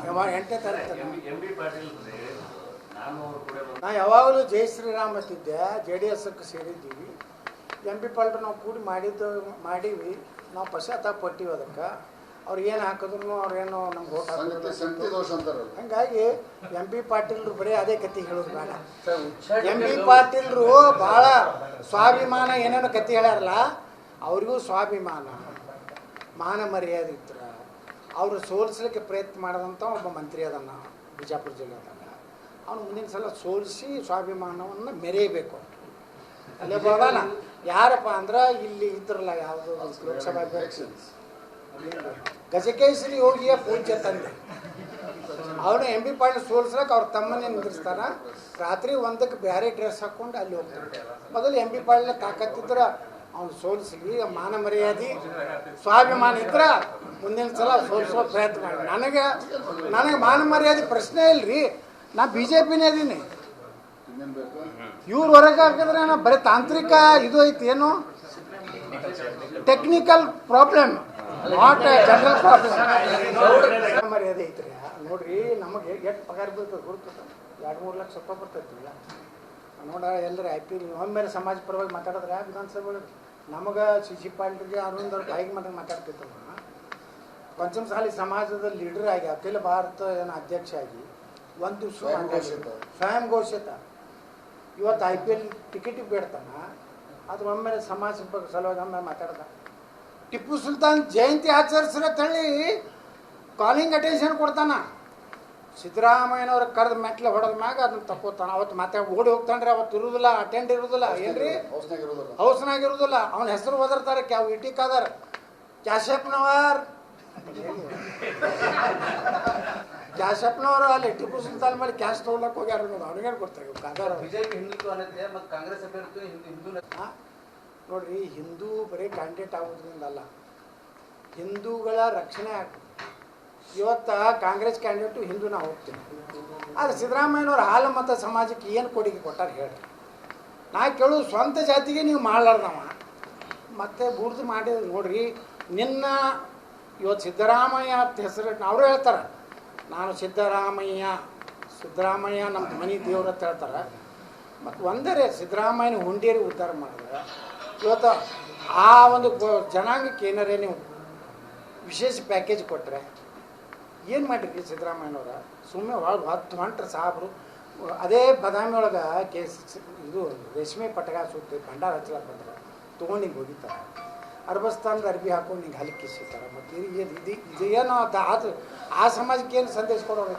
8ನೇ ತಾರೀಕು ನಾ ಯಾವಾಗಲೂ ಜೈ ಶ್ರೀರಾಮ್ ಅಂತಿದ್ದೆ. JDSಕ್ಕೆ ಸೇರಿದ್ದೀವಿ. MP ಪಾಟೀಲ್ ನಾವು ಕೂಡಿ ಮಾಡೀವಿ. ನಾವು ಪಶ್ಚಾತ್ತಾಪ ಪಟ್ಟಿವಿ. ಅದಕ್ಕೆ ಅವ್ರು ಏನು ಹಾಕಿದ್ರು ಅವ್ರೇನು ನಮ್ಗೆ ಓಟ್ ಹಾಕಿದ್ರು. ಹಂಗಾಗಿ MP ಪಾಟೀಲ್ರು ಬರೀ ಅದೇ ಕತೆ ಹೇಳೋದು ಬೇಡ. MP ಪಾಟೀಲ್ರು ಭಾಳ ಸ್ವಾಭಿಮಾನ ಏನೇನೋ ಕತೆ ಹೇಳ್ಯಾರಲ್ಲ, ಅವ್ರಿಗೂ ಸ್ವಾಭಿಮಾನ ಮಾನ ಮರ್ಯಾದೆ ಇತ್ತು. ಅವರು ಸೋಲಿಸ್ಲಿಕ್ಕೆ ಪ್ರಯತ್ನ ಮಾಡಿದಂಥ ಒಬ್ಬ ಮಂತ್ರಿ ಅದನ್ನು ಬಿಜಾಪುರ ಜಿಲ್ಲೆದಾಗ. ಅವನು ಮುಂದಿನ ಸಲ ಸೋಲಿಸಿ ಸ್ವಾಭಿಮಾನವನ್ನು ಮೆರೆಯಬೇಕು. ಅಲ್ಲೇ ಬರೋಣ ಯಾರಪ್ಪ ಅಂದ್ರೆ ಇಲ್ಲಿ ಇದ್ರಲ್ಲ ಯಾವುದೋ ಲೋಕಸಭಾ ಗಜಕೇಸರಿ ಯೋಗಿಯ ಪೂಜ್ಯ ತಂದೆ ಅವನು MP ಪಾಟೀಲ್ ಸೋಲಿಸ್ಲಕ್ಕೆ ಅವ್ರ ತಮ್ಮನ್ನೇ ನಿಂದಿರ್ತಾರ. ರಾತ್ರಿ 1ಕ್ಕೆ ಬೇರೆ ಡ್ರೆಸ್ ಹಾಕ್ಕೊಂಡು ಅಲ್ಲಿ ಹೋಗ್ತಾರೆ. ಮೊದಲು MP ಪಾಟೀಲ್ ತಾಕತ್ತಿದ್ರೆ ಅವ್ನು ಸೋಲಿಸ್ಲಿ. ಮಾನ ಮರ್ಯಾದೆ ಸ್ವಾಭಿಮಾನ ಇದ್ರೆ ಮುಂದಿನ ಸಲ ಸೋಲಿಸೋ ಪ್ರಯತ್ನ ಮಾಡಿ. ನನಗೆ ಮಾನ ಮರ್ಯಾದೆ ಪ್ರಶ್ನೆ ಇಲ್ರಿ. ನಾ BJPನೇ ಅದೀನಿ. ಇವ್ರು ಹೊರಗೆ ಹಾಕಿದ್ರೆ ನಾ ಬರೀ ತಾಂತ್ರಿಕ ಇದು ಐತಿ, ಏನು technical problem, not general problem. ಮರ್ಯಾದೆ ಐತ್ರಿ. ನೋಡ್ರಿ ನಮಗೆ ಎಷ್ಟು ಪಗಾರ ಬೀಳ್ತದೆ ಗುರುತದ 2-3 ಲಕ್ಷ ರೂಪಾಯಿ ಬರ್ತೈತಿ. ನೋಡ ಎಲ್ಲರೂ IPL ಒಮ್ಮೆಲೆ ಸಮಾಜ ಪರವಾಗಿ ಮಾತಾಡಿದ್ರೆ ವಿಧಾನಸಭೆ ನಮಗೆ CC ಪಾಟೀಲ್ಗೆ ಅರವಿಂದ್ ಅವ್ರ ಬಾಯಿಗೆ ಮಾತಾಡ್ತಿತ್ತು. ಪಂಚಮಸಾಲಿ ಸಮಾಜದ ಲೀಡರ್ ಆಗಿ ಅಖಿಲ ಭಾರತ ಏನು ಅಧ್ಯಕ್ಷ ಆಗಿ ಒಂದು ದಿವಸ ಸ್ವಯಂ ಘೋಷಿತ. ಇವತ್ತು IPL ಟಿಕೆಟಿಗೆ ಬೇಡ್ತಾನ. ಅದ್ರ ಒಮ್ಮೆಲೆ ಸಮಾಜ ಸಲುವಾಗಿ ಒಮ್ಮೆ ಮಾತಾಡ್ದ. ಟಿಪ್ಪು ಸುಲ್ತಾನ್ ಜಯಂತಿ ಆಚರಿಸ್ರೆ ತಳ್ಳಿ ಕಾಲಿಂಗ್ ಅಟೆನ್ಷನ್ ಕೊಡ್ತಾನ. ಸಿದ್ದರಾಮಯ್ಯನವ್ರ ಕರೆದ ಮೆಟ್ಲೆ ಹೊಡೆದ ಮ್ಯಾಗ ಅದನ್ನ ತಕ್ಕೋತಾನ. ಅವತ್ತು ಓಡಿ ಹೋಗ್ತಾನ್ರಿ. ಅವತ್ತು ಇರುವುದಿಲ್ಲ, ಅಟೆಂಡ್ ಇರುವುದಿಲ್ಲ, ಏನ್ರಿ ಹೌಸ್ನಾಗ ಇರುವುದಿಲ್ಲ. ಅವನ ಹೆಸರು ಓದಿರ್ತಾರೆ. ಇಟಿ ಕಾದರ್ ಕ್ಯಾಶಪ್ಪನವರ್ ಅಲ್ಲಿ ಟಿಪ್ಪು ಸುಲ್ತಾನ್ ಮೇಲೆ ಕ್ಯಾಶ್ ತೊಗೊಳಕ್ ಹೋಗ್ಯಾರ. ಅವ್ನಿಗೇನು ಕೊಡ್ತಾರೆ ಕಾದರ್. ನೋಡ್ರಿ, ಹಿಂದೂ ಬರೀ ಕ್ಯಾಂಡಿಡೇಟ್ ಆಗೋದ್ರಿಂದ ಅಲ್ಲ, ಹಿಂದೂಗಳ ರಕ್ಷಣೆ ಆಗ್ತದೆ. ಇವತ್ತು ಕಾಂಗ್ರೆಸ್ ಕ್ಯಾಂಡಿಡೇಟು ಹಿಂದೂ ನಾವು ಹೋಗ್ತೀವಿ. ಆದರೆ ಸಿದ್ದರಾಮಯ್ಯನವ್ರು ಹಾಲು ಮತ್ತು ಸಮಾಜಕ್ಕೆ ಏನು ಕೊಡುಗೆ ಕೊಟ್ಟಾರ ಹೇಳ್ರಿ. ನಾ ಕೇಳೋದು ಸ್ವಂತ ಜಾತಿಗೆ ನೀವು ಮಾಡಲಾರ್ದವ ಮತ್ತೆ ಬೂರ್ದು ಮಾಡಿದ್ರು. ನೋಡ್ರಿ, ಇವತ್ತು ಸಿದ್ದರಾಮಯ್ಯ ಅಂತ ಹೆಸರು ಅವರು ಹೇಳ್ತಾರೆ. ನಾನು ಸಿದ್ದರಾಮಯ್ಯ ನಮ್ಮ ಮನೆ ದೇವ್ರು ಅಂತ ಹೇಳ್ತಾರೆ. ಮತ್ತು ಒಂದರೆ ಸಿದ್ದರಾಮಯ್ಯನ ಹುಂಡೇರಿ ಉದ್ಧಾರ ಮಾಡಿದ್ರೆ ಇವತ್ತು ಆ ಒಂದು ಜನಾಂಗಕ್ಕೆ ಏನಾರೇ ನೀವು ವಿಶೇಷ ಪ್ಯಾಕೇಜ್ ಕೊಟ್ಟರೆ ಏನು ಮಾಡಿರಿ ಸಿದ್ದರಾಮಯ್ಯನವ್ರ? ಸುಮ್ಮನೆ ಹೊಂಟ್ರೆ ಸಾಬ್ರು ಅದೇ ಬದಾಮಿ ಒಳಗೆ ಇದು ರೇಷ್ಮೆ ಪಟಗ ಸುತ್ತಿ ಭಂಡಾರ ಹಚ್ಚಲಾಕ ಬಂದ್ರೆ ತೊಗೊಂಡು ಹಿಂಗೆ ಹೋಗಿತಾರೆ. ಅರ್ಬಸ್ತಾನದ ಅರ್ಬಿ ಹಾಕೊಂಡು ಹಿಂಗೆ ಹಲಿಕ್ಕಿಸಿರ್ತಾರೆ. ಮತ್ತು ಇದು ಏನು ಆ ಸಮಾಜಕ್ಕೆ ಏನು ಸಂದೇಶ ಕೊಡೋರು?